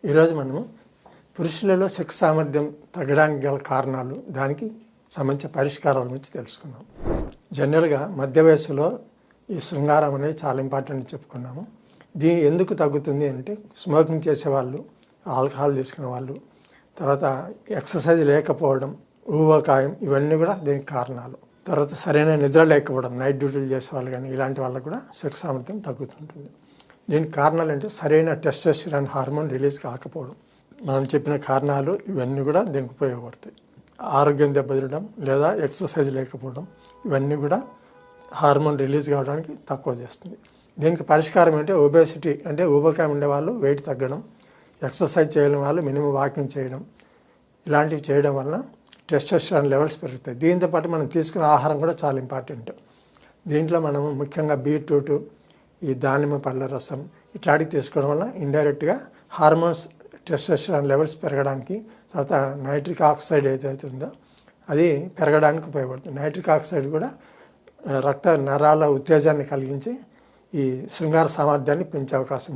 ఈరోజు మనము పురుషులలో సెక్స్ సామర్థ్యం తగ్గడానికి గల కారణాలు, దానికి సంబంధించిన పరిష్కారాల గురించి తెలుసుకుందాం. జనరల్గా మధ్య వయస్సులో ఈ శృంగారం అనేది చాలా ఇంపార్టెంట్ అని చెప్పుకున్నాము. దీని ఎందుకు తగ్గుతుంది అంటే స్మోకింగ్ చేసేవాళ్ళు, ఆల్కహాల్ తీసుకునే వాళ్ళు, తర్వాత ఎక్సర్సైజ్ లేకపోవడం, ఊబకాయం, ఇవన్నీ కూడా దీనికి కారణాలు. తర్వాత సరైన నిద్ర లేకపోవడం, నైట్ డ్యూటీలు చేసేవాళ్ళు కానీ ఇలాంటి వాళ్ళకు కూడా సెక్స్ సామర్థ్యం తగ్గుతుంటుంది. దీనికి కారణాలు అంటే సరైన టెస్టోస్టెరాన్ హార్మోన్ రిలీజ్ కాకపోవడం. మనం చెప్పిన కారణాలు ఇవన్నీ కూడా దీనికి ఉపయోగపడతాయి. ఆరోగ్యం దెబ్బతినడం లేదా ఎక్సర్సైజ్ లేకపోవడం, ఇవన్నీ కూడా హార్మోన్ రిలీజ్ కావడానికి తక్కువ చేస్తుంది. దీనికి పరిష్కారం అంటే ఒబేసిటీ, అంటే ఊబకాయం ఉండేవాళ్ళు వెయిట్ తగ్గడం, ఎక్సర్సైజ్ చేయడం వాళ్ళు మినిమం వాకింగ్ చేయడం, ఇలాంటివి చేయడం వల్ల టెస్టోస్టెరాన్ లెవెల్స్ పెరుగుతాయి. దీంతోపాటు మనం తీసుకునే ఆహారం కూడా చాలా ఇంపార్టెంట్. దీంట్లో మనము ముఖ్యంగా బీట్రూట్, ఈ దానిమ్మ పళ్ళ రసం ఇట్లాంటివి తీసుకోవడం వల్ల ఇండైరెక్ట్గా హార్మోన్స్ టెస్టోస్టెరాన్ లెవెల్స్ పెరగడానికి, తర్వాత నైట్రిక్ ఆక్సైడ్ ఏదైతే ఉందో అది పెరగడానికి ఉపయోగపడుతుంది. నైట్రిక్ ఆక్సైడ్ కూడా రక్త నరాల ఉత్తేజాన్ని కలిగించి ఈ శృంగార సామర్థ్యాన్ని పెంచే అవకాశం ఉంది.